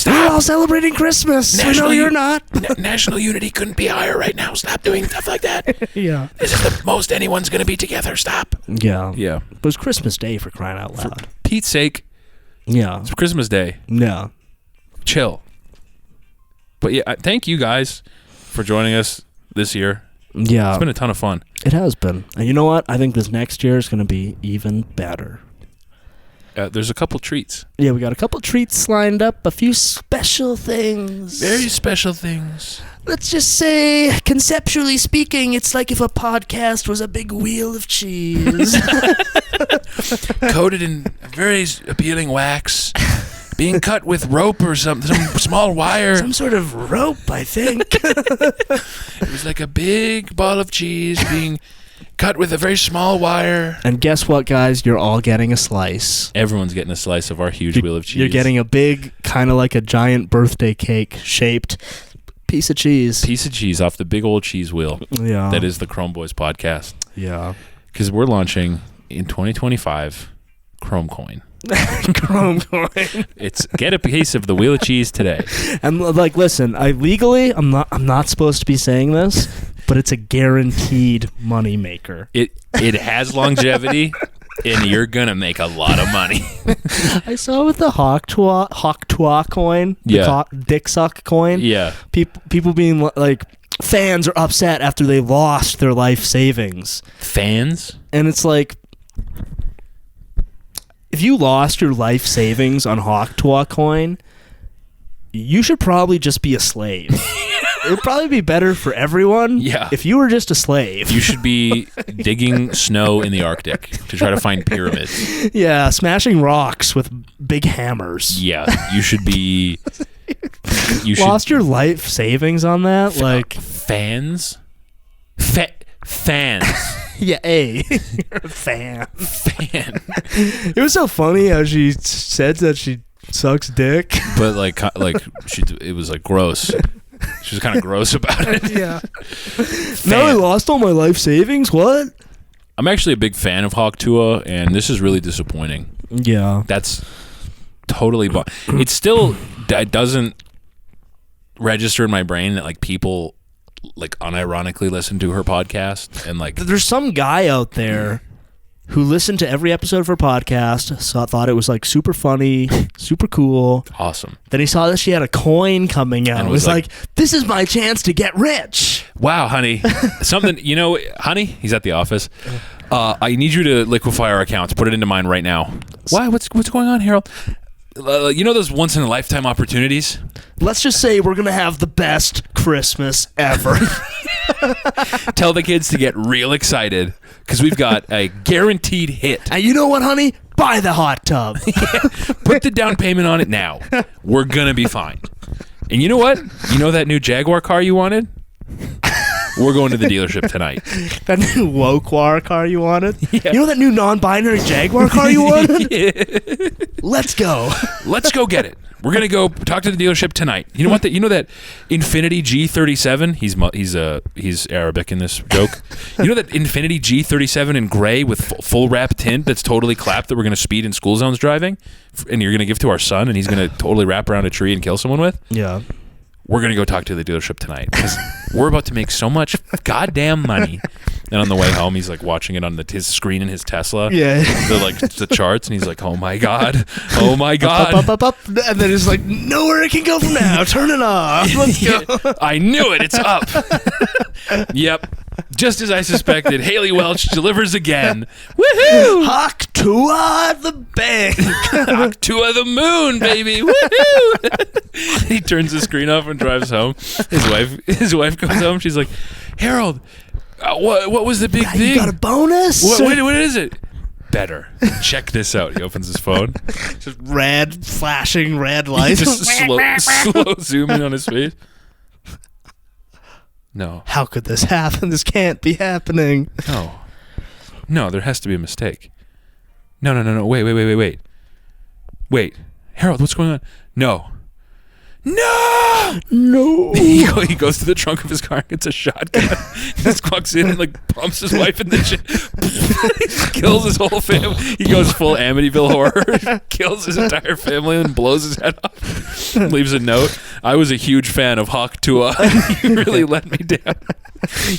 We're all celebrating Christmas. I know you're not. National unity couldn't be higher right now. Stop doing stuff like that. Yeah. This is the most anyone's going to be together. Stop. Yeah. Yeah. It was Christmas Day, for crying out loud. For Pete's sake, Yeah. it's Christmas Day. Yeah. Chill. But yeah, thank you guys for joining us this year. Yeah. It's been a ton of fun. It has been. And you know what? I think this next year is going to be even better. There's a couple treats. Yeah, we got a couple treats lined up, a few special things. Very special things. Let's just say, conceptually speaking, it's like if a podcast was a big wheel of cheese. Coated in very appealing wax. Being cut with rope or some small wire. Some sort of rope, I think. It was like a big ball of cheese being cut with a very small wire. And guess what, guys? You're all getting a slice. Everyone's getting a slice of our huge wheel of cheese. You're getting a big, kind of like a giant birthday cake shaped piece of cheese. piece of cheese off the big old cheese wheel. Yeah. That is the Chrome Boys podcast. Yeah. Because we're launching in 2025 Chrome Coin. Chrome coin. It's get a piece of the wheel of cheese today. And like, listen, I'm not supposed to be saying this, but it's a guaranteed money maker. It has longevity, and you're gonna make a lot of money. I saw with the Hawk Twa coin, Yeah. Dick Suck coin. Yeah. People being like, fans are upset after they lost their life savings, Fans? and it's like, if you lost your life savings on Hawk Twa coin, you should probably just be a slave. It would probably be better for everyone if you were just a slave. You should be digging snow in the Arctic to try to find pyramids. Yeah, smashing rocks with big hammers. Yeah, you should be... Lost your life savings on that? Like Fans? Fans. Yeah, you're a fan. Fan. It was so funny how she said that she sucks dick. But it was like gross. She was kind of gross about it. Yeah. Now I lost all my life savings. What? I'm actually a big fan of Hawk Tuah, and this is really disappointing. Yeah. That's totally... It still it doesn't register in my brain that like people like unironically listen to her podcast and like... There's some guy out there who listened to every episode of her podcast, thought it was like super funny, super cool. Awesome. Then he saw that she had a coin coming out and was like, this is my chance to get rich. Wow, honey. Something, honey, he's at the office. I need you to liquefy our accounts. Put it into mine right now. Why? What's going on, Harold? Those once in a lifetime opportunities? Let's just say we're going to have the best Christmas ever. Tell the kids to get real excited because we've got a guaranteed hit. And you know what, honey? Buy the hot tub. Put the down payment on it now. We're going to be fine. And you know what? You know that new Jaguar car you wanted? We're going to the dealership tonight. That new Wokwar car you wanted? Yeah. You know that new non-binary Jaguar car you wanted? Yeah. Let's go. Let's go get it. We're gonna go talk to the dealership tonight. You know what? You know that Infiniti G37. He's Arabic in this joke. You know that Infiniti G37 in gray with full wrap tint that's totally clapped that we're gonna speed in school zones driving, and you're gonna give to our son, and he's gonna totally wrap around a tree and kill someone with. Yeah. We're gonna go talk to the dealership tonight because we're about to make so much goddamn money. And on the way home, he's like watching it on his screen in his Tesla. Yeah. The charts, and he's like, "Oh my god, oh my god!" Up. And then it's like, nowhere it can go from now. Turn it off. Let's go. I knew it. It's up. Yep. Just as I suspected, Haley Welch delivers again. Woohoo! Hawk Tuah at the bank. Hawk Tuah the moon, baby. Woohoo! He turns the screen off and drives home. His wife comes home. She's like, Harold, what was the big thing? You got a bonus? What is it? Better. Check this out. He opens his phone. Just flashing red lights. Just slow zooming on his face. No. How could this happen? This can't be happening. No, there has to be a mistake. No. Wait. Harold, what's going on? No. He goes to the trunk of his car and gets a shotgun. Just walks in and like pumps his wife in the chin. Kills his whole family. He goes full Amityville horror. Kills his entire family and blows his head off. Leaves a note. I was a huge fan of Hawk Tuah. You really let me down.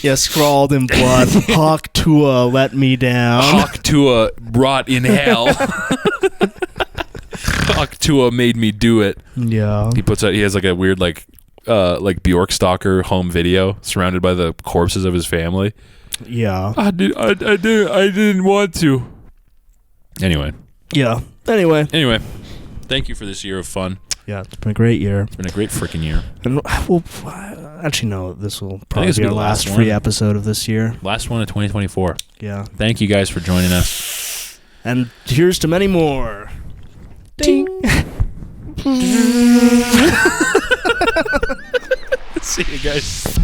Yeah, scrawled in blood. Hawk Tuah let me down. Hawk Tuah rot in hell. Hawk Tuah made me do it. Yeah. He has like a weird like Bjork stalker home video surrounded by the corpses of his family. Yeah. I didn't want to. Anyway. Yeah. Anyway. Thank you for this year of fun. Yeah, it's been a great year. It's been a great freaking year. And well, actually, no, this will probably be our last one. free episode of this year. Last one of 2024. Yeah. Thank you guys for joining us. And here's to many more. Ding. See you guys.